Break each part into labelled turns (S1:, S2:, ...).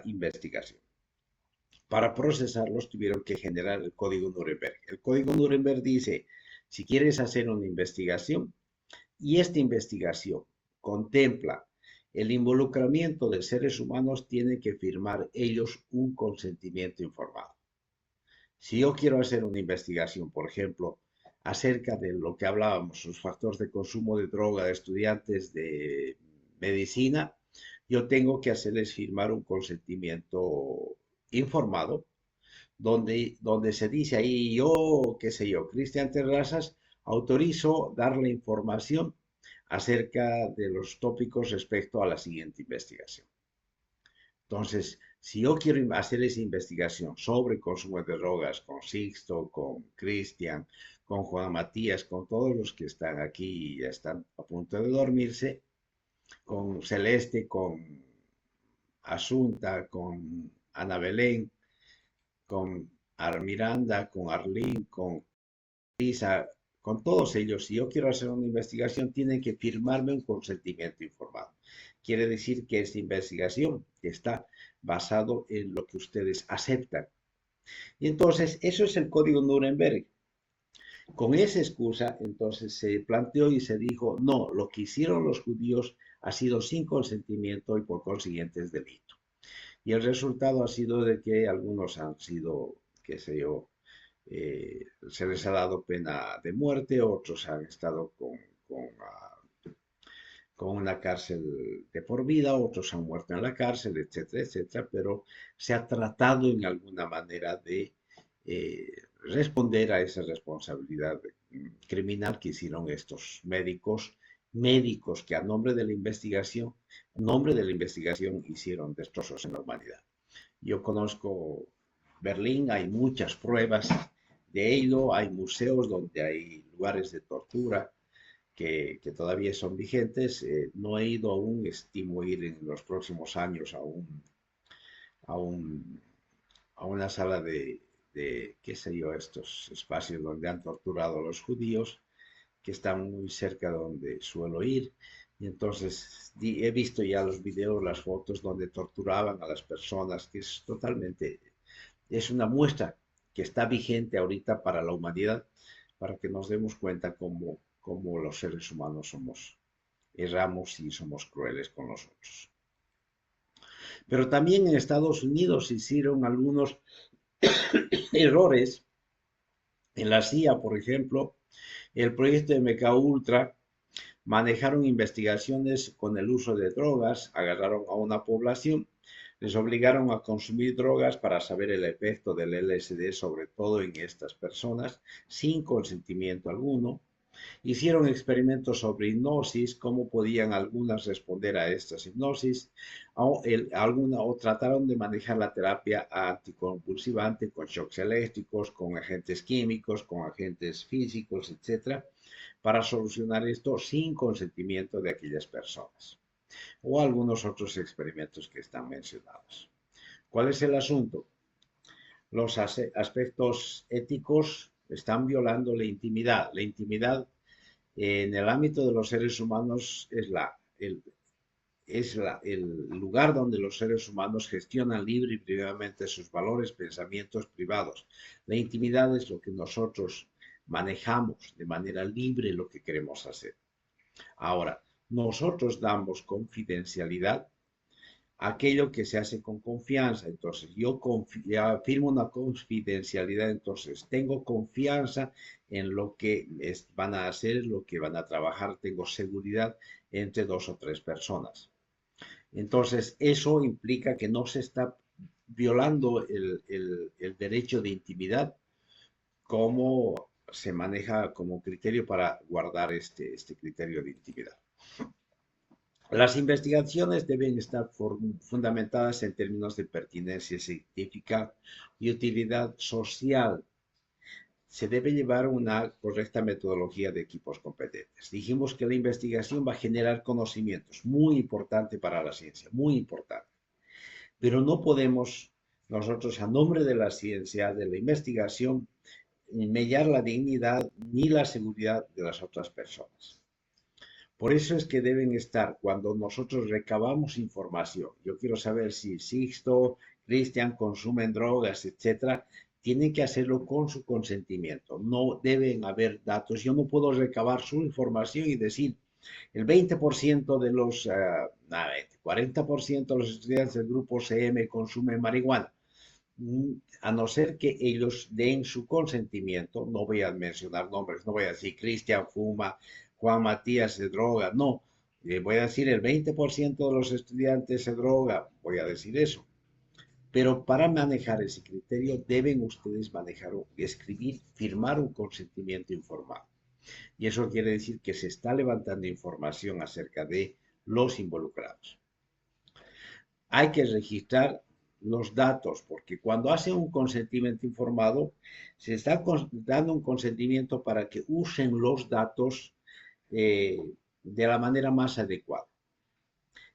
S1: investigación. Para procesarlos tuvieron que generar el código Nuremberg. El código Nuremberg dice, si quieres hacer una investigación y esta investigación contempla el involucramiento de seres humanos, tienen que firmar ellos un consentimiento informado. Si yo quiero hacer una investigación, por ejemplo, acerca de lo que hablábamos, los factores de consumo de droga de estudiantes de medicina, yo tengo que hacerles firmar un consentimiento informado, donde se dice ahí, yo, qué sé yo, Cristian Terrazas, autorizo dar la información acerca de los tópicos respecto a la siguiente investigación. Entonces, si yo quiero hacer esa investigación sobre consumo de drogas con Sixto, con Cristian, con Juan Matías, con todos los que están aquí y ya están a punto de dormirse, con Celeste, con Asunta, con Ana Belén, con Miranda, con Arlene, con Lisa, con todos ellos, si yo quiero hacer una investigación, tienen que firmarme un consentimiento informado. Quiere decir que esta investigación está basado en lo que ustedes aceptan. Y entonces, eso es el código Nuremberg. Con esa excusa, entonces se planteó y se dijo, no, lo que hicieron los judíos ha sido sin consentimiento y por consiguiente es delito. Y el resultado ha sido de que algunos han sido, qué sé yo, se les ha dado pena de muerte, otros han estado con una cárcel de por vida, otros han muerto en la cárcel, etcétera, etcétera, pero se ha tratado en alguna manera de responder a esa responsabilidad criminal que hicieron estos médicos que a nombre de la investigación hicieron destrozos en la humanidad. Yo conozco Berlín, hay muchas pruebas de ello, hay museos donde hay lugares de tortura que todavía son vigentes. No he ido aún, estimo ir en los próximos años a, un, a una sala qué sé yo, estos espacios donde han torturado a los judíos, que están muy cerca de donde suelo ir. Y entonces he visto ya los videos, las fotos donde torturaban a las personas, que es totalmente, es una muestra que está vigente ahorita para la humanidad, para que nos demos cuenta cómo los seres humanos erramos y somos crueles con nosotros. Pero también en Estados Unidos se hicieron algunos errores. En la CIA, por ejemplo, el proyecto de MKUltra manejaron investigaciones con el uso de drogas, agarraron a una población, les obligaron a consumir drogas para saber el efecto del LSD, sobre todo en estas personas, sin consentimiento alguno. Hicieron experimentos sobre hipnosis, cómo podían algunas responder a estas hipnosis, o trataron de manejar la terapia anticonvulsivante con shocks eléctricos, con agentes químicos, con agentes físicos, etcétera, para solucionar esto sin consentimiento de aquellas personas, o algunos otros experimentos que están mencionados. ¿Cuál es el asunto? Los aspectos éticos están violando la intimidad. La intimidad en el ámbito de los seres humanos es el lugar donde los seres humanos gestionan libre y privadamente sus valores, pensamientos privados. La intimidad es lo que nosotros manejamos de manera libre lo que queremos hacer. Ahora, nosotros damos confidencialidad a aquello que se hace con confianza. Entonces, yo firmo una confidencialidad, entonces tengo confianza en lo que van a hacer, lo que van a trabajar, tengo seguridad entre 2 o 3 personas. Entonces, eso implica que no se está violando el derecho de intimidad, como se maneja como criterio para guardar este criterio de intimidad. Las investigaciones deben estar fundamentadas en términos de pertinencia científica y utilidad social. Se debe llevar una correcta metodología de equipos competentes. Dijimos que la investigación va a generar conocimientos, muy importante para la ciencia, muy importante. Pero no podemos nosotros, a nombre de la ciencia, de la investigación, mellar la dignidad ni la seguridad de las otras personas. Por eso es que deben estar cuando nosotros recabamos información. Yo quiero saber si Sixto, Cristian consumen drogas, etcétera. Tienen que hacerlo con su consentimiento. No deben haber datos. Yo no puedo recabar su información y decir el 20% de los, 40% de los estudiantes del grupo CM consumen marihuana. A no ser que ellos den su consentimiento, no voy a mencionar nombres, no voy a decir Cristian fuma, Juan Matías se droga, no, voy a decir el 20% de los estudiantes se droga, voy a decir eso. Pero para manejar ese criterio deben ustedes manejar, escribir, firmar un consentimiento informado. Y eso quiere decir que se está levantando información acerca de los involucrados. Hay que registrar los datos, porque cuando hace un consentimiento informado, se está dando un consentimiento para que usen los datos de la manera más adecuada.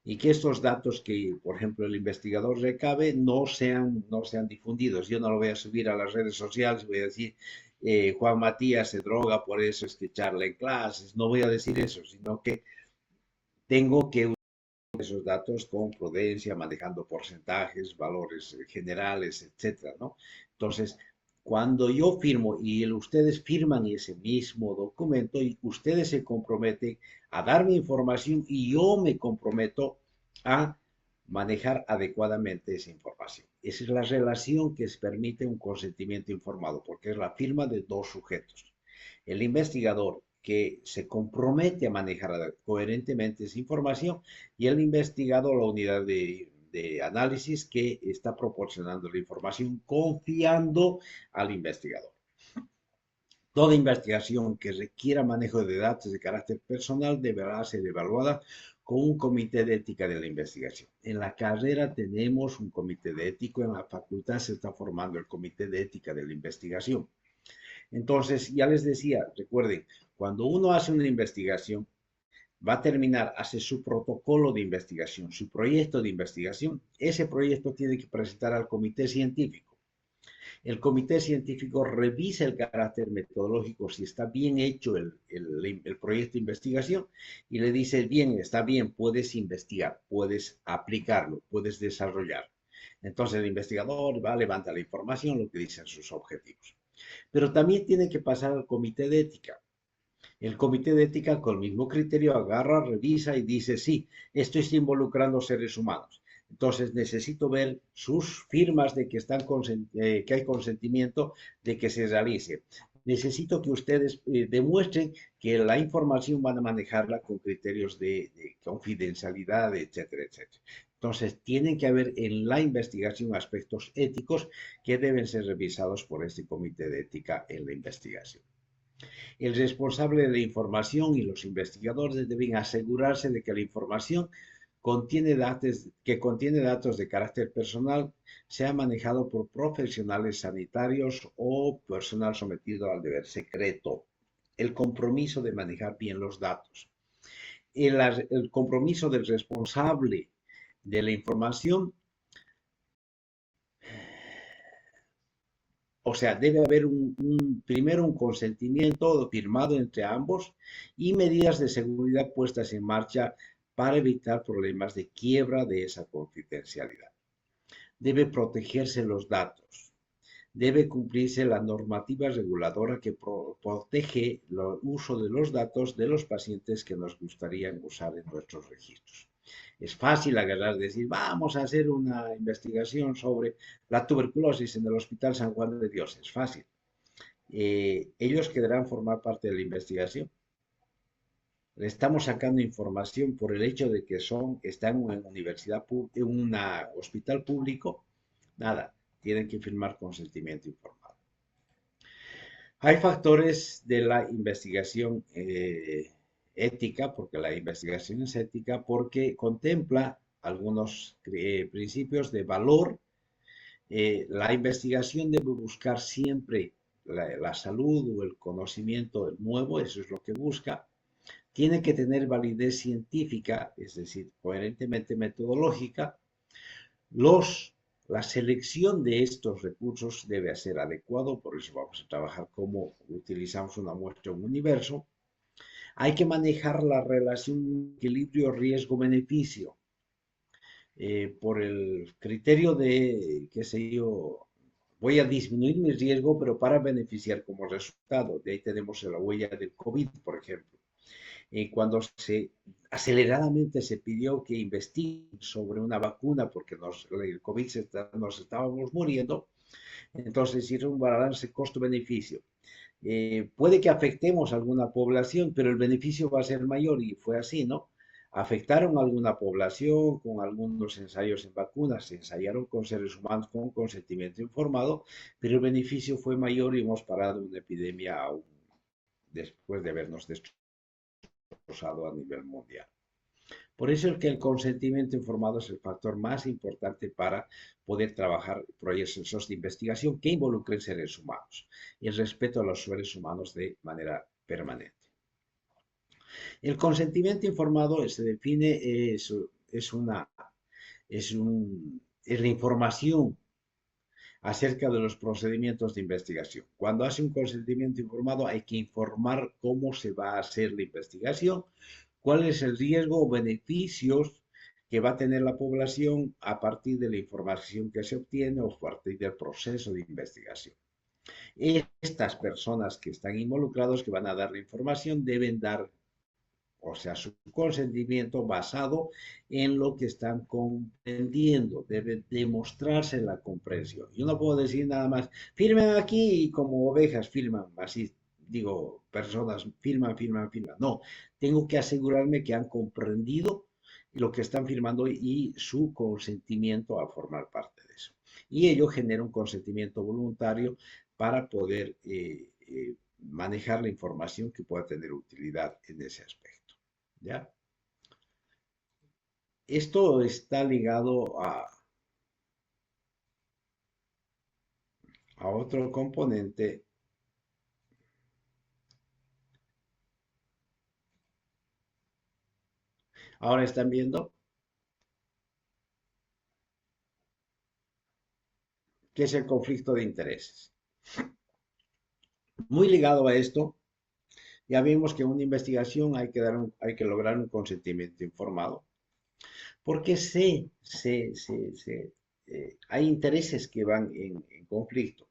S1: Y que estos datos que, por ejemplo, el investigador recabe no sean difundidos. Yo no lo voy a subir a las redes sociales, voy a decir, Juan Matías se droga, por eso es que charla en clases. No voy a decir eso, sino que tengo que esos datos con prudencia, manejando porcentajes, valores generales, etcétera, ¿no? Entonces, cuando yo firmo y ustedes firman ese mismo documento y ustedes se comprometen a darme información y yo me comprometo a manejar adecuadamente esa información. Esa es la relación que permite un consentimiento informado, porque es la firma de dos sujetos. El investigador que se compromete a manejar coherentemente esa información y el investigado la unidad de análisis que está proporcionando la información confiando al investigador. Toda investigación que requiera manejo de datos de carácter personal deberá ser evaluada con un comité de ética de la investigación. En la carrera tenemos un comité de ética, en la facultad se está formando el comité de ética de la investigación. Entonces, ya les decía, recuerden, cuando uno hace una investigación, va a terminar, hace su protocolo de investigación, su proyecto de investigación, ese proyecto tiene que presentar al comité científico. El comité científico revisa el carácter metodológico, si está bien hecho el proyecto de investigación y le dice, bien, está bien, puedes investigar, puedes aplicarlo, puedes desarrollar. Entonces el investigador va, levanta la información, lo que dicen sus objetivos. Pero también tiene que pasar al comité de ética. El comité de ética con el mismo criterio agarra, revisa y dice, sí, esto está involucrando seres humanos. Entonces necesito ver sus firmas de que, que hay consentimiento de que se realice. Necesito que ustedes demuestren que la información van a manejarla con criterios de confidencialidad, etcétera, etcétera. Entonces, tienen que haber en la investigación aspectos éticos que deben ser revisados por este comité de ética en la investigación. El responsable de la información y los investigadores deben asegurarse de que la información que contiene datos de carácter personal sea manejado por profesionales sanitarios o personal sometido al deber secreto. El compromiso de manejar bien los datos. El compromiso del responsable de la información. O sea, debe haber primero un consentimiento firmado entre ambos y medidas de seguridad puestas en marcha para evitar problemas de quiebra de esa confidencialidad. Debe protegerse los datos. Debe cumplirse la normativa reguladora que protege el uso de los datos de los pacientes que nos gustaría usar en nuestros registros. Es fácil agarrar y decir, vamos a hacer una investigación sobre la tuberculosis en el Hospital San Juan de Dios. Es fácil. Ellos querrán formar parte de la investigación. Le estamos sacando información por el hecho de que están en una universidad, en un hospital público. Nada, tienen que firmar consentimiento informado. Hay factores de la investigación ética, porque la investigación es ética, porque contempla algunos principios de valor. La investigación debe buscar siempre la salud o el conocimiento nuevo, eso es lo que busca. Tiene que tener validez científica, es decir, coherentemente metodológica. La selección de estos recursos debe ser adecuado, por eso vamos a trabajar cómo utilizamos una muestra, un universo. Hay que manejar la relación equilibrio riesgo-beneficio por el criterio de, qué sé yo, voy a disminuir mi riesgo, pero para beneficiar como resultado. De ahí tenemos la huella del COVID, por ejemplo. Cuando aceleradamente se pidió que investiguen sobre una vacuna porque el COVID nos estábamos muriendo, entonces hicieron un balance costo-beneficio. Puede que afectemos a alguna población, pero el beneficio va a ser mayor y fue así, ¿no? Afectaron a alguna población con algunos ensayos en vacunas, se ensayaron con seres humanos con consentimiento informado, pero el beneficio fue mayor y hemos parado una epidemia aún después de habernos destrozado a nivel mundial. Por eso es que el consentimiento informado es el factor más importante para poder trabajar procesos de investigación que involucren seres humanos y el respeto a los seres humanos de manera permanente. El consentimiento informado se define, es la información acerca de los procedimientos de investigación. Cuando hace un consentimiento informado hay que informar cómo se va a hacer la investigación, cuál es el riesgo o beneficios que va a tener la población a partir de la información que se obtiene o a partir del proceso de investigación. Estas personas que están involucradas, que van a dar la información, deben dar, o sea, su consentimiento basado en lo que están comprendiendo, debe demostrarse la comprensión. Yo no puedo decir nada más, firmen aquí y como ovejas firman, así digo, personas firman. No, tengo que asegurarme que han comprendido lo que están firmando y su consentimiento a formar parte de eso. Y ello genera un consentimiento voluntario para poder manejar la información que pueda tener utilidad en ese aspecto. ¿Ya? Esto está ligado a otro componente. Ahora están viendo qué es el conflicto de intereses. Muy ligado a esto, ya vimos que en una investigación hay que lograr un consentimiento informado, porque hay intereses que van en conflicto.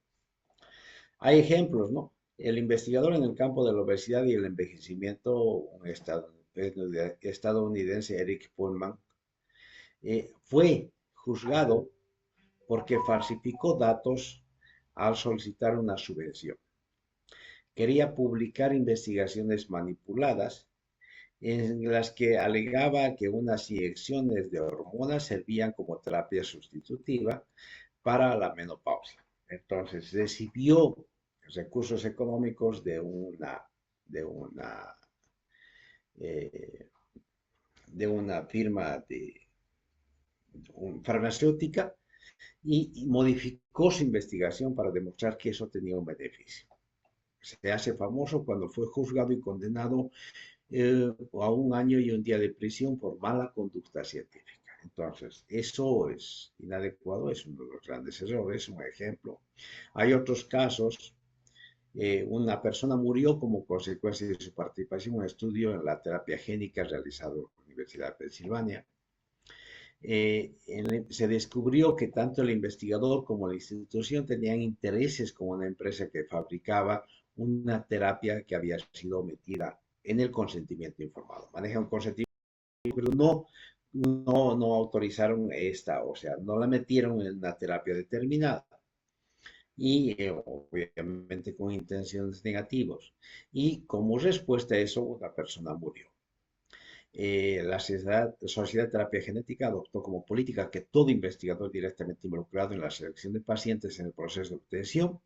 S1: Hay ejemplos, ¿no? El investigador en el campo de la obesidad y el envejecimiento, un estadounidense, Eric Pullman, fue juzgado porque falsificó datos al solicitar una subvención. Quería publicar investigaciones manipuladas en las que alegaba que unas inyecciones de hormonas servían como terapia sustitutiva para la menopausia. Entonces recibió recursos económicos eh, de una firma farmacéutica y modificó su investigación para demostrar que eso tenía un beneficio. Se hace famoso cuando fue juzgado y condenado a un año y un día de prisión por mala conducta científica. Entonces, eso es inadecuado, es uno de los grandes errores, un ejemplo. Hay otros casos, una persona murió como consecuencia de su participación en un estudio en la terapia génica realizado en la Universidad de Pensilvania. Se descubrió que tanto el investigador como la institución tenían intereses con una empresa que fabricaba una terapia que había sido metida en el consentimiento informado. Maneja un consentimiento, pero no autorizaron esta, o sea, no la metieron en una terapia determinada y obviamente con intenciones negativas. Y como respuesta a eso, la persona murió. La Sociedad de Terapia Genética adoptó como política que todo investigador directamente involucrado en la selección de pacientes en el proceso de obtención,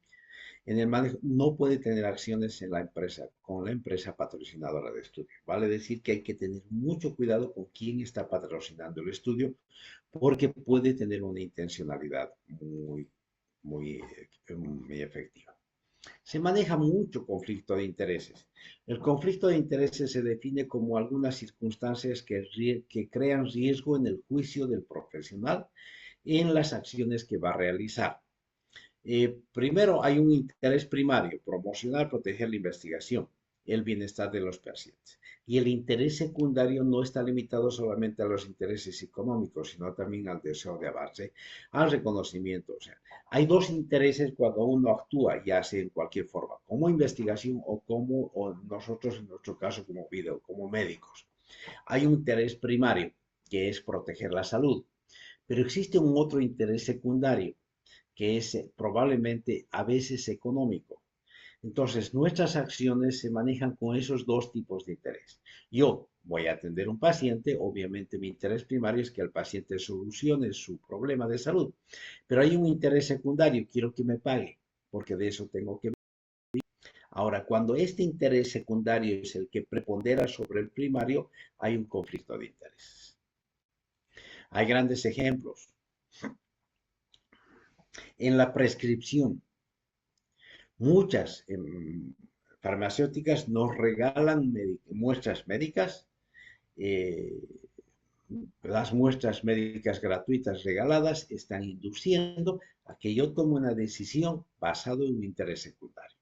S1: en el manejo, no puede tener acciones en la empresa, con la empresa patrocinadora de estudio. Vale decir que hay que tener mucho cuidado con quién está patrocinando el estudio, porque puede tener una intencionalidad muy efectiva. Se maneja mucho conflicto de intereses. El conflicto de intereses se define como algunas circunstancias que crean riesgo en el juicio del profesional en las acciones que va a realizar. Primero, hay un interés primario, promocionar, proteger la investigación. el bienestar de los pacientes. Y el interés secundario no está limitado solamente a los intereses económicos, sino también al deseo de avance, al reconocimiento. O sea, hay dos intereses cuando uno actúa, ya sea en cualquier forma, como investigación o nosotros en nuestro caso como video, como médicos. Hay un interés primario, que es proteger la salud, pero existe un otro interés secundario, que es probablemente a veces económico. Entonces, nuestras acciones se manejan con esos dos tipos de interés. Yo voy a atender a un paciente, obviamente mi interés primario es que el paciente solucione su problema de salud, pero hay un interés secundario, quiero que me pague, porque de eso tengo que... Ahora, cuando este interés secundario es el que prepondera sobre el primario, hay un conflicto de intereses. Hay grandes ejemplos. En la prescripción, muchas farmacéuticas nos regalan muestras médicas, eh, las muestras médicas gratuitas regaladas están induciendo a que yo tome una decisión basado en un interés secundario.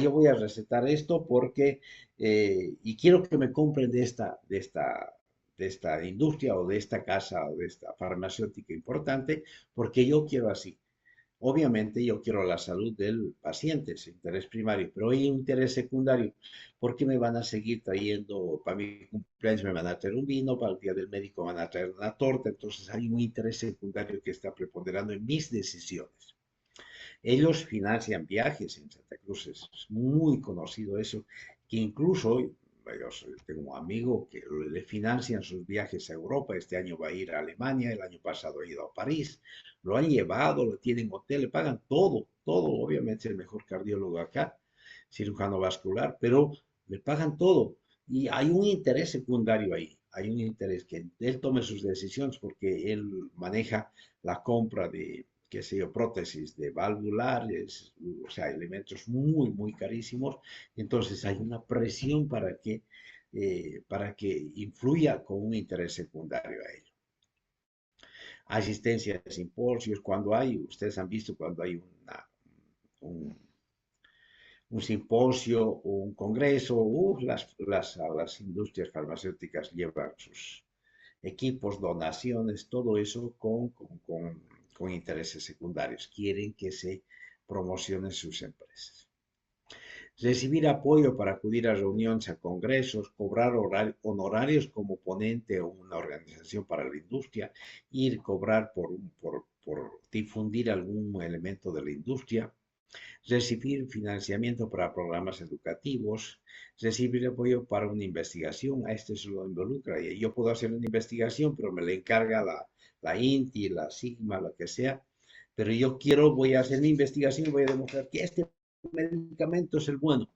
S1: Yo voy a recetar esto porque, y quiero que me compren de esta industria o de esta casa o de esta farmacéutica importante, porque yo quiero así. Obviamente yo quiero la salud del paciente, es interés primario, pero hay un interés secundario, porque me van a seguir trayendo, para mi cumpleaños me van a traer un vino, para el día del médico me van a traer una torta, entonces hay un interés secundario que está preponderando en mis decisiones. Ellos financian viajes en Santa Cruz, es muy conocido eso, que incluso yo tengo un amigo que le financian sus viajes a Europa, este año va a ir a Alemania, el año pasado ha ido a París, lo han llevado, lo tienen hotel, le pagan todo, todo, obviamente el mejor cardiólogo acá, cirujano vascular, pero le pagan todo. Y hay un interés secundario ahí, hay un interés que él tome sus decisiones porque él maneja la compra de, qué sé yo, prótesis de valvulares, o sea, elementos muy, muy carísimos. Entonces hay una presión para que influya con un interés secundario a ello. Asistencia a simposios, cuando hay, ustedes han visto cuando hay un, un simposio o un congreso, las industrias farmacéuticas llevan sus equipos, donaciones, todo eso con intereses secundarios. Quieren que se promocionen sus empresas. Recibir apoyo para acudir a reuniones, a congresos, cobrar honorarios como ponente o una organización para la industria, ir cobrar por difundir algún elemento de la industria, recibir financiamiento para programas educativos, recibir apoyo para una investigación, a este se lo involucra. Y yo puedo hacer una investigación, pero me la encarga la INTI, la Sigma, lo que sea, pero yo voy a hacer mi investigación y voy a demostrar que este medicamento es el bueno,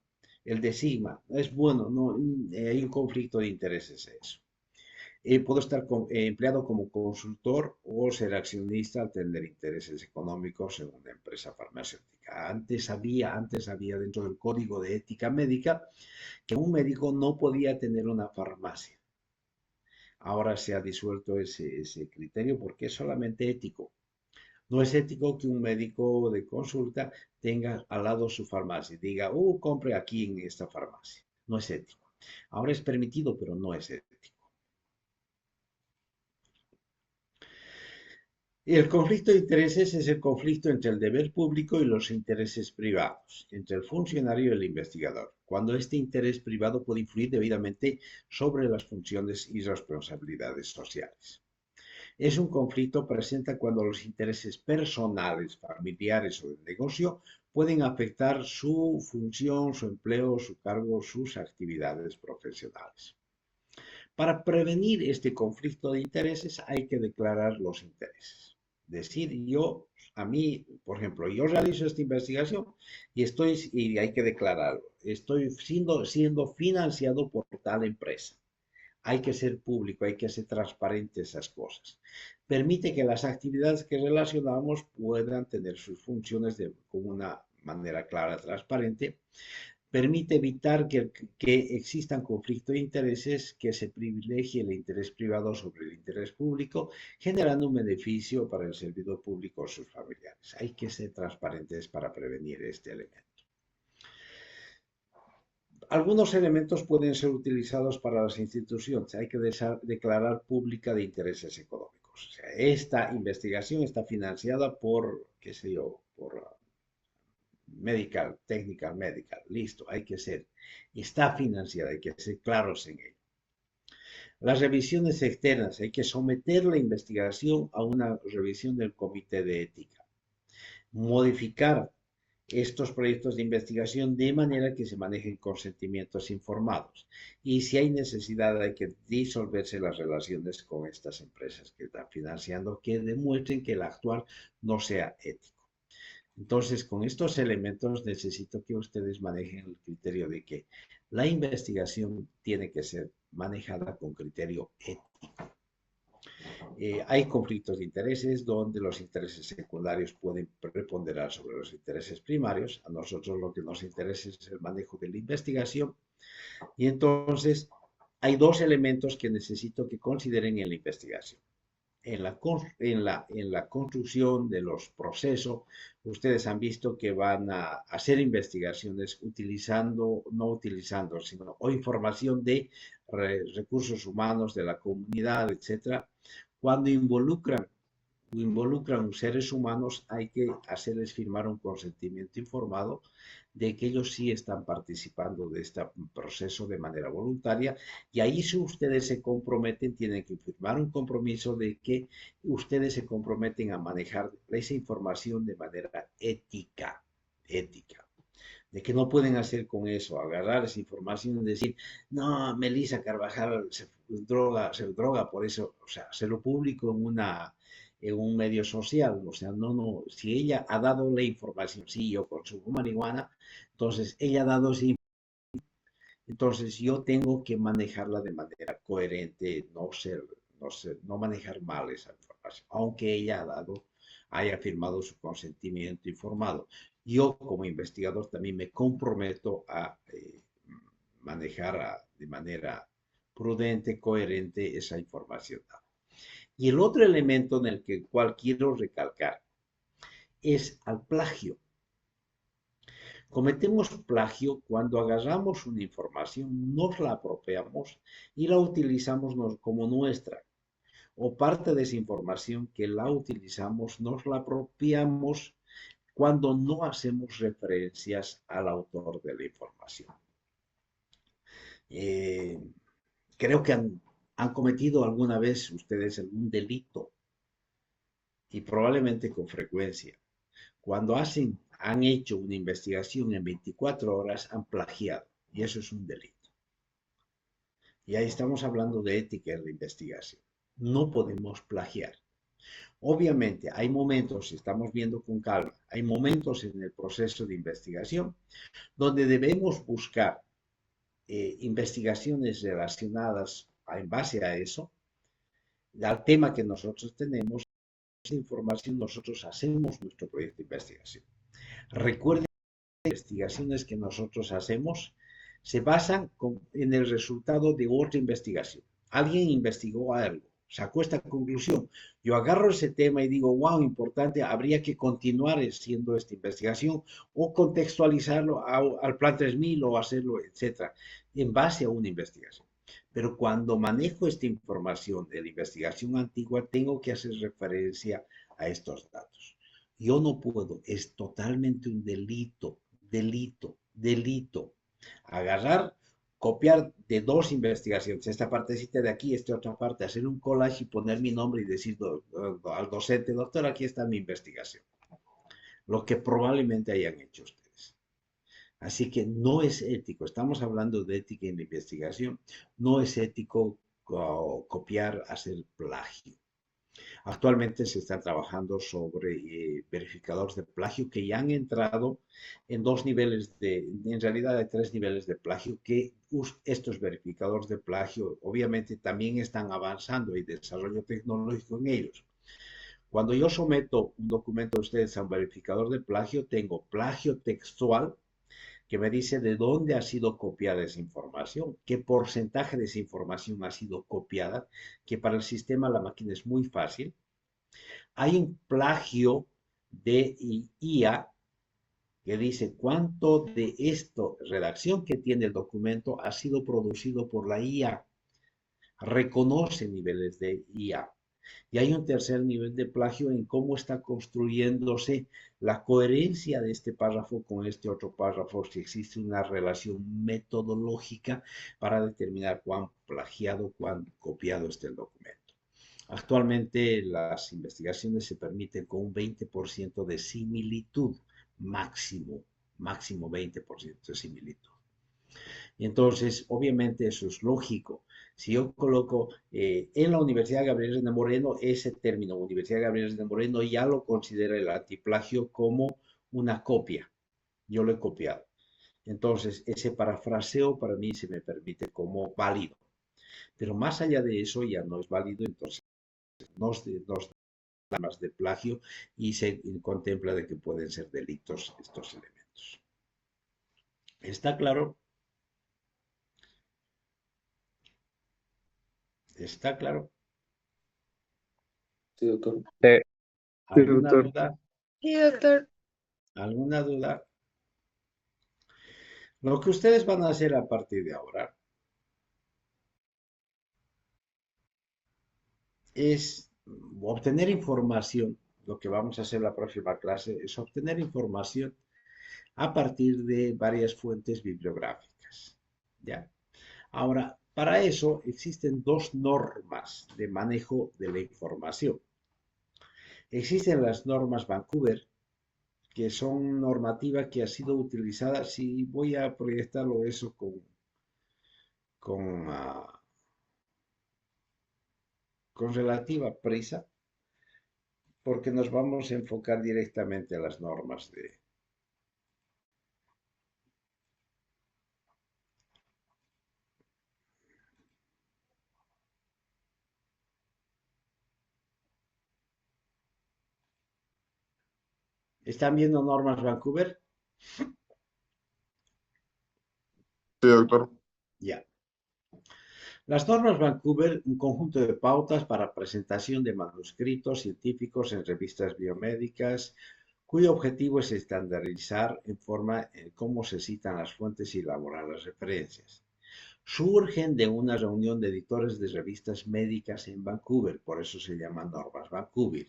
S1: el de Sigma, es bueno, no, hay un conflicto de intereses en eso. Puedo estar empleado como consultor o ser accionista al tener intereses económicos en una empresa farmacéutica. Antes había dentro del código de ética médica que un médico no podía tener una farmacia. Ahora se ha disuelto ese criterio porque es solamente ético. No es ético que un médico de consulta tenga al lado su farmacia y diga, compre aquí en esta farmacia. No es ético. Ahora es permitido, pero no es ético. El conflicto de intereses es el conflicto entre el deber público y los intereses privados, entre el funcionario y el investigador, cuando este interés privado puede influir debidamente sobre las funciones y responsabilidades sociales. Es un conflicto presente cuando los intereses personales, familiares o de negocio pueden afectar su función, su empleo, su cargo, sus actividades profesionales. Para prevenir este conflicto de intereses hay que declarar los intereses. Decir, a mí, por ejemplo, yo realizo esta investigación y hay que declararlo. Estoy siendo financiado por tal empresa. Hay que ser público, hay que ser transparente esas cosas. Permite que las actividades que relacionamos puedan tener sus funciones con una manera clara, transparente. Permite evitar que existan conflictos de intereses, que se privilegie el interés privado sobre el interés público, generando un beneficio para el servidor público o sus familiares. Hay que ser transparentes para prevenir este elemento. Algunos elementos pueden ser utilizados para las instituciones. Hay que declarar pública de intereses económicos. O sea, esta investigación está financiada por, qué sé yo, por technical medical. Listo, hay que ser. Está financiada, hay que ser claros en ello. Las revisiones externas, hay que someter la investigación a una revisión del comité de ética. Modificar estos proyectos de investigación de manera que se manejen consentimientos informados. Y si hay necesidad, hay que disolverse las relaciones con estas empresas que están financiando, que demuestren que el actuar no sea ético. Entonces, con estos elementos necesito que ustedes manejen el criterio de que la investigación tiene que ser manejada con criterio ético. Hay conflictos de intereses donde los intereses secundarios pueden preponderar sobre los intereses primarios. A nosotros lo que nos interesa es el manejo de la investigación. Y entonces hay dos elementos que necesito que consideren en la investigación. En la construcción de los procesos, ustedes han visto que van a hacer investigaciones utilizando, no utilizando, sino o información de recursos humanos, de la comunidad, etcétera. Cuando involucran seres humanos, hay que hacerles firmar un consentimiento informado de que ellos sí están participando de este proceso de manera voluntaria, y ahí si ustedes se comprometen, tienen que firmar un compromiso de que ustedes se comprometen a manejar esa información de manera ética, de que no pueden hacer con eso, agarrar esa información y decir, no, Melissa Carvajal se droga por eso, o sea, se lo publico en un medio social, o sea, no, si ella ha dado la información, sí, yo consumo marihuana, entonces ella ha dado esa información, entonces yo tengo que manejarla de manera coherente, no manejar mal esa información, aunque ella haya firmado su consentimiento informado. Yo como investigador también me comprometo a manejar de manera prudente, coherente esa información. Y el otro elemento en el cual quiero recalcar es al plagio. Cometemos plagio cuando agarramos una información, nos la apropiamos y la utilizamos como nuestra. O parte de esa información que la utilizamos, nos la apropiamos cuando no hacemos referencias al autor de la información. Creo que han cometido alguna vez ustedes algún delito, y probablemente con frecuencia. Cuando han hecho una investigación en 24 horas, han plagiado, y eso es un delito. Y ahí estamos hablando de ética en la investigación. No podemos plagiar. Obviamente, hay momentos, estamos viendo con calma, hay momentos en el proceso de investigación donde debemos buscar investigaciones relacionadas en base a eso, al tema que nosotros tenemos, esa información nosotros hacemos nuestro proyecto de investigación. Recuerden que las investigaciones que nosotros hacemos se basan en el resultado de otra investigación. Alguien investigó algo, sacó esta conclusión. Yo agarro ese tema y digo, wow, importante, habría que continuar haciendo esta investigación o contextualizarlo al plan 3000 o hacerlo, etcétera, en base a una investigación. Pero cuando manejo esta información de la investigación antigua, tengo que hacer referencia a estos datos. Yo no puedo, es totalmente un delito, agarrar, copiar de dos investigaciones, esta partecita de aquí, esta otra parte, hacer un collage y poner mi nombre y decir al docente, doctor, aquí está mi investigación. Lo que probablemente hayan hecho ustedes. Así que no es ético, estamos hablando de ética en la investigación, no es ético copiar, hacer plagio. Actualmente se está trabajando sobre verificadores de plagio que ya han entrado en dos niveles en realidad hay tres niveles de plagio, que estos verificadores de plagio obviamente también están avanzando y desarrollo tecnológico en ellos. Cuando yo someto un documento a ustedes a un verificador de plagio, tengo plagio textual, que me dice de dónde ha sido copiada esa información, qué porcentaje de esa información ha sido copiada, que para el sistema, la máquina es muy fácil. Hay un plagio de IA, que dice cuánto de esto, redacción que tiene el documento, ha sido producido por la IA. Reconoce niveles de IA. Y hay un tercer nivel de plagio en cómo está construyéndose la coherencia de este párrafo con este otro párrafo, si existe una relación metodológica para determinar cuán plagiado, cuán copiado está el documento. Actualmente las investigaciones se permiten con un 20% de similitud, máximo, máximo 20% de similitud. Y entonces, obviamente, eso es lógico. Si yo coloco en la Universidad Gabriel de Moreno, ese término, Universidad Gabriel de Moreno, ya lo considera el antiplagio como una copia. Yo lo he copiado. Entonces, ese parafraseo para mí se me permite como válido. Pero más allá de eso ya no es válido, entonces nos da más de plagio y se contempla de que pueden ser delitos estos elementos. ¿Está claro? ¿Está claro?
S2: Sí, doctor.
S3: Sí,
S1: ¿Alguna
S3: doctor.
S1: duda?
S4: Sí, doctor.
S1: ¿Alguna duda? Lo que ustedes van a hacer a partir de ahora es obtener información. Lo que vamos a hacer la próxima clase es obtener información a partir de varias fuentes bibliográficas. ¿Ya? Ahora, para eso existen dos normas de manejo de la información. Existen las normas Vancouver, que son normativa que ha sido utilizada, si voy a proyectarlo eso con, con relativa prisa, porque nos vamos a enfocar directamente a las normas de... ¿Están viendo normas Vancouver?
S3: Sí, doctor.
S1: Ya. Las normas Vancouver, un conjunto de pautas para presentación de manuscritos científicos en revistas biomédicas, cuyo objetivo es estandarizar en forma en cómo se citan las fuentes y elaborar las referencias. Surgen de una reunión de editores de revistas médicas en Vancouver, por eso se llaman normas Vancouver.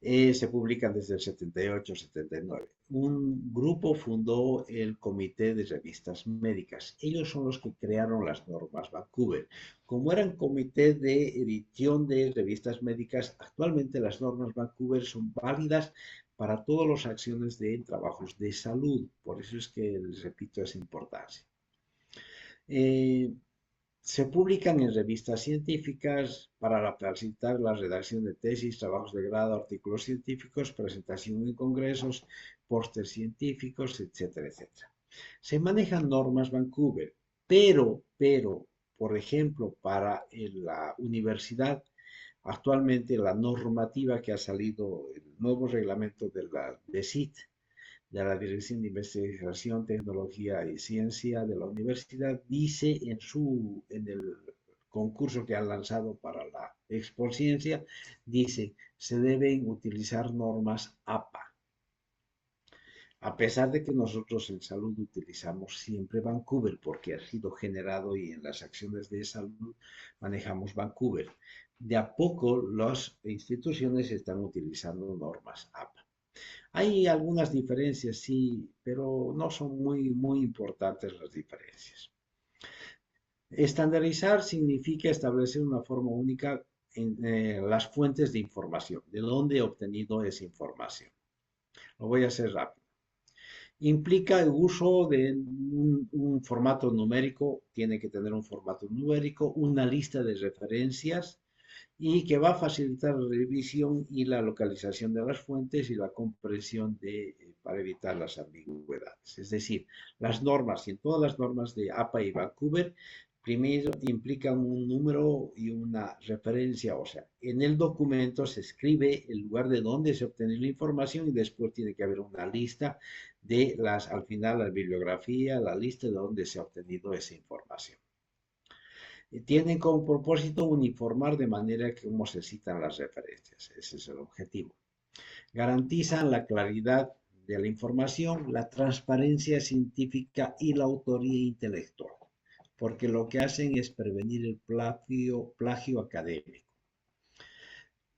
S1: Se publican desde el 78-79. Un grupo fundó el Comité de Revistas Médicas. Ellos son los que crearon las normas Vancouver. Como eran comité de edición de revistas médicas, actualmente las normas Vancouver son válidas para todas las acciones de trabajos de salud. Por eso es que les repito esa importancia. Se publican en revistas científicas para facilitar la redacción de tesis, trabajos de grado, artículos científicos, presentación en congresos, pósters científicos, etcétera, etcétera. Se manejan normas Vancouver, pero, por ejemplo, para la universidad, actualmente la normativa que ha salido, el nuevo reglamento de la DECIT, de la Dirección de Investigación, Tecnología y Ciencia de la universidad, dice en el concurso que han lanzado para la Expo Ciencia, dice, se deben utilizar normas APA. A pesar de que nosotros en salud utilizamos siempre Vancouver, porque ha sido generado y en las acciones de salud manejamos Vancouver, de a poco las instituciones están utilizando normas APA. Hay algunas diferencias, sí, pero no son muy importantes las diferencias. Estandarizar significa establecer una forma única en las fuentes de información, de dónde he obtenido esa información. Lo voy a hacer rápido. Implica el uso de un formato numérico, tiene que tener un formato numérico, una lista de referencias, y que va a facilitar la revisión y la localización de las fuentes y la comprensión para evitar las ambigüedades. Es decir, las normas, y en todas las normas de APA y Vancouver, primero implican un número y una referencia, o sea, en el documento se escribe el lugar de donde se obtiene la información y después tiene que haber una lista de al final la bibliografía, la lista de donde se ha obtenido esa información. Tienen como propósito uniformar de manera que cómo se citan las referencias. Ese es el objetivo. Garantizan la claridad de la información, la transparencia científica y la autoría intelectual, porque lo que hacen es prevenir el plagio académico.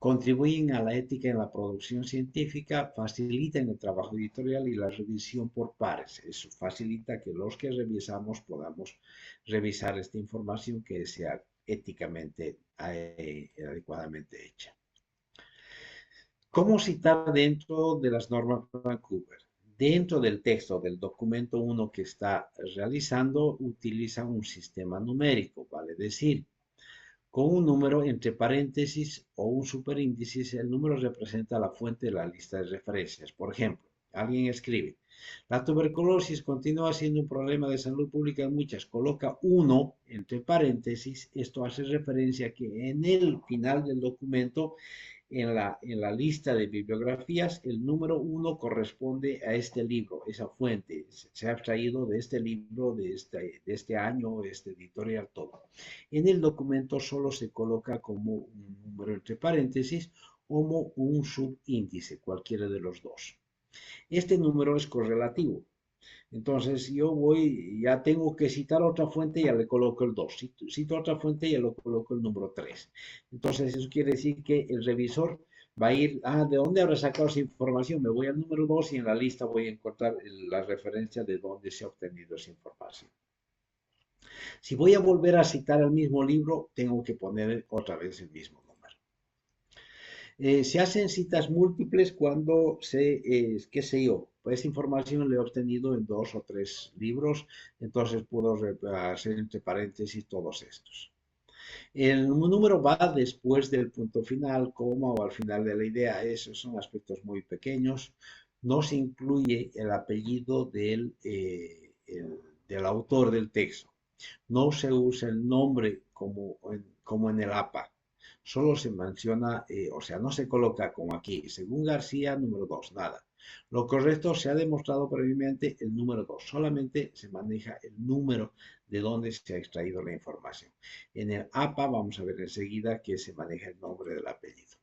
S1: Contribuyen a la ética en la producción científica, facilitan el trabajo editorial y la revisión por pares. Eso facilita que los que revisamos podamos revisar esta información que sea éticamente adecuadamente hecha. ¿Cómo citar dentro de las normas Vancouver? Dentro del texto del documento 1 que está realizando, utiliza un sistema numérico, vale decir, con un número entre paréntesis o un superíndice, el número representa la fuente de la lista de referencias. Por ejemplo, alguien escribe, la tuberculosis continúa siendo un problema de salud pública en muchas. Coloca 1 entre paréntesis. Esto hace referencia a que en el final del documento, en la lista de bibliografías, el número 1 corresponde a este libro, esa fuente. Se ha extraído de este libro, de este año, este editorial, todo. En el documento solo se coloca como un número entre paréntesis o como un subíndice, cualquiera de los dos. Este número es correlativo. Entonces yo ya tengo que citar otra fuente, ya le coloco el 2. Cito otra fuente, ya le coloco el número 3. Entonces eso quiere decir que el revisor va a ir, ¿de dónde habrá sacado esa información? Me voy al número 2 y en la lista voy a encontrar la referencia de dónde se ha obtenido esa información. Si voy a volver a citar el mismo libro, tengo que poner otra vez el mismo número. Se hacen citas múltiples cuando qué sé yo, pues esa información la he obtenido en 2 o 3 libros, entonces puedo hacer entre paréntesis todos estos. El número va después del punto final, coma o al final de la idea. Esos son aspectos muy pequeños. No se incluye el apellido del autor del texto. No se usa el nombre como en el APA. Solo se menciona, o sea, no se coloca como aquí, según García, número 2, nada. Lo correcto se ha demostrado previamente el número 2, solamente se maneja el número de donde se ha extraído la información. En el APA vamos a ver enseguida que se maneja el nombre del apellido.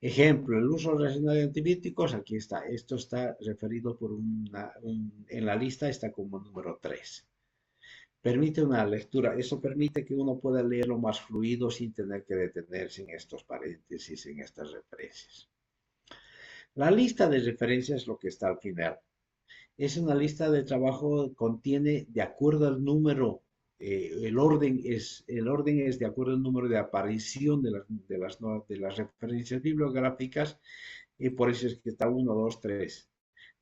S1: Ejemplo, el uso racional de antibióticos, aquí está, esto está referido por en la lista está como número 3. Permite una lectura, eso permite que uno pueda leerlo más fluido sin tener que detenerse en estos paréntesis, en estas referencias. La lista de referencias, lo que está al final, es una lista de trabajo, contiene de acuerdo al número, el orden es de acuerdo al número de aparición de las referencias bibliográficas, y por eso es que está 1, 2, 3.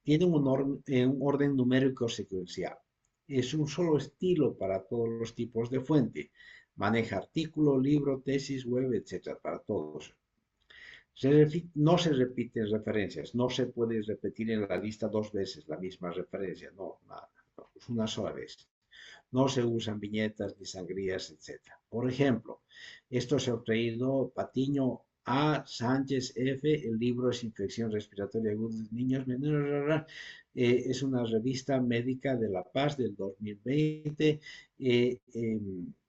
S1: Tiene un orden numérico secuencial. Es un solo estilo para todos los tipos de fuente. Maneja artículo, libro, tesis, web, etcétera, para todos. No se repiten referencias, no se puede repetir en la lista 2 veces la misma referencia, no, nada, no, es una sola vez. No se usan viñetas ni sangrías, etcétera. Por ejemplo, esto se ha obtenido Patiño A. Sánchez F. El libro es Infección Respiratoria Aguda de Niños Menores. Es una revista médica de La Paz del 2020.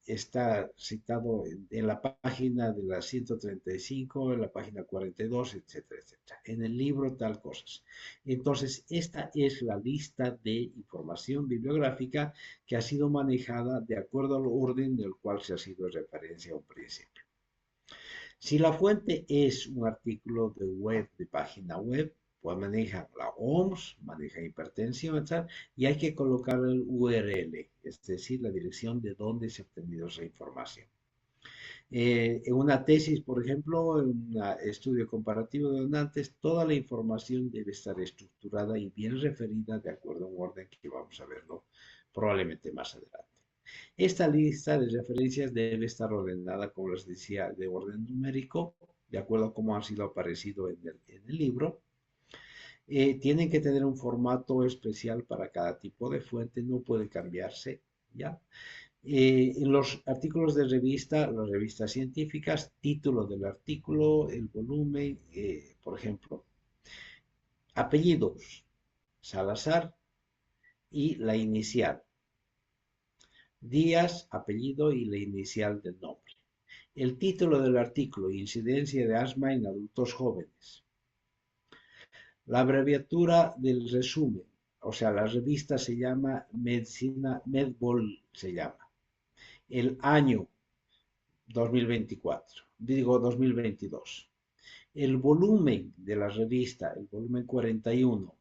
S1: Está citado en la página de la 135, en la página 42, etcétera, etcétera. En el libro tal cosas. Entonces, esta es la lista de información bibliográfica que ha sido manejada de acuerdo al orden del cual se ha sido referencia a un principio. Si la fuente es un artículo de web, de página web, pues maneja la OMS, maneja hipertensión, etc. Y hay que colocar el URL, es decir, la dirección de donde se ha obtenido esa información. En una tesis, por ejemplo, en un estudio comparativo de donantes, toda la información debe estar estructurada y bien referida de acuerdo a un orden que vamos a verlo probablemente más adelante. Esta lista de referencias debe estar ordenada, como les decía, de orden numérico, de acuerdo a cómo ha sido aparecido en el libro. Tienen que tener un formato especial para cada tipo de fuente, no puede cambiarse, ¿ya? En los artículos de revista, las revistas científicas, título del artículo, el volumen, por ejemplo, apellidos, Salazar y la inicial. Díaz, apellido y la inicial del nombre. El título del artículo, incidencia de asma en adultos jóvenes. La abreviatura del resumen, o sea, la revista se llama Medicina, Medbol se llama. El año 2024, digo 2022. El volumen de la revista, el volumen 41,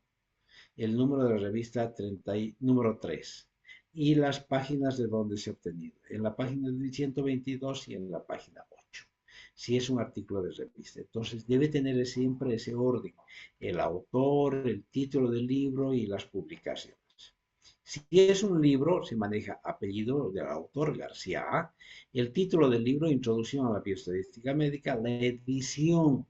S1: el número de la revista 30, número 3 y las páginas de donde se ha obtenido, en la página 122 y en la página 8, si es un artículo de revista. Entonces debe tener siempre ese orden, el autor, el título del libro y las publicaciones. Si es un libro, se maneja apellido del autor, García A, el título del libro, Introducción a la Bioestadística Médica, la edición,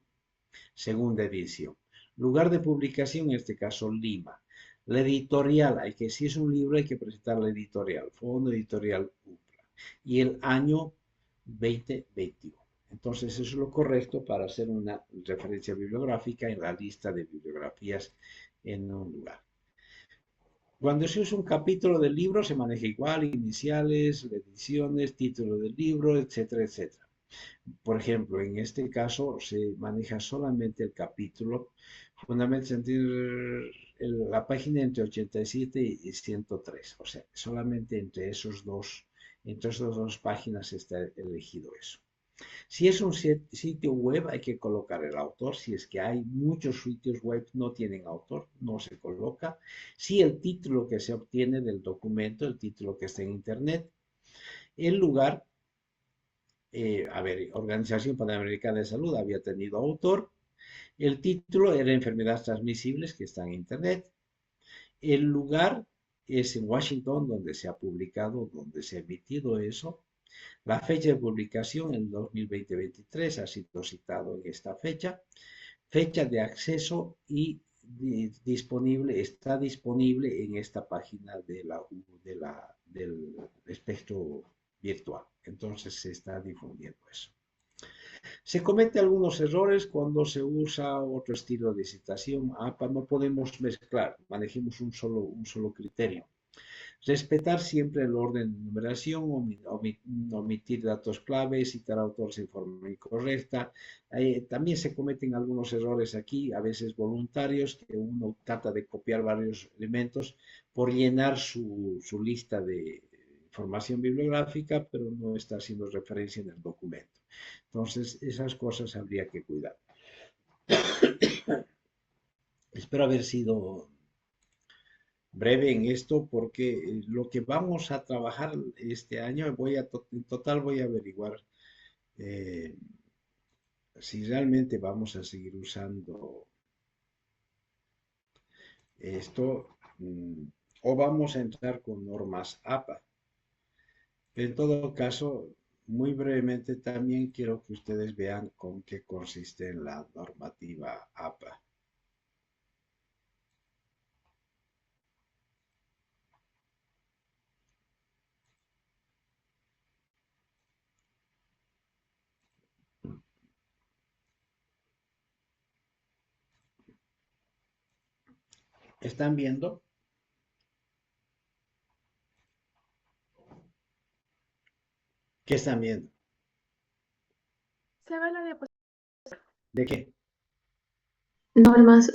S1: segunda edición. Lugar de publicación, en este caso Lima. La editorial, si es un libro hay que presentar la editorial, Fondo Editorial UPLA. Y el año 2021. Entonces eso es lo correcto para hacer una referencia bibliográfica en la lista de bibliografías en un lugar. Cuando se usa un capítulo del libro se maneja igual, iniciales, ediciones, título del libro, etcétera, etcétera. Por ejemplo, en este caso se maneja solamente el capítulo, fundamentalmente la página entre 87 y 103, o sea, solamente entre esas dos páginas está elegido eso. Si es un sitio web, hay que colocar el autor. Si es que hay muchos sitios web no tienen autor, no se coloca. Si el título que se obtiene del documento, el título que está en internet, el lugar, Organización Panamericana de Salud había tenido autor. El título era Enfermedades Transmisibles, que está en internet. El lugar es en Washington, donde se ha publicado, donde se ha emitido eso. La fecha de publicación, el 2020-23, ha sido citado en esta fecha. Fecha de acceso y está disponible en esta página del espectro virtual. Entonces se está difundiendo eso. Se cometen algunos errores cuando se usa otro estilo de citación. APA no podemos mezclar, manejemos un solo criterio. Respetar siempre el orden de numeración, omitir datos clave, citar autores en forma incorrecta. También se cometen algunos errores aquí, a veces voluntarios, que uno trata de copiar varios elementos por llenar su lista de información bibliográfica, pero no está haciendo referencia en el documento. Entonces, esas cosas habría que cuidar. Espero haber sido breve en esto porque lo que vamos a trabajar este año, en total voy a averiguar eh, si realmente vamos a seguir usando esto o vamos a entrar con normas APA. En todo caso, muy brevemente también quiero que ustedes vean con qué consiste la normativa APA. ¿Están viendo? ¿Qué están viendo?
S2: Se ve la diapositiva.
S1: ¿De qué?
S2: Normas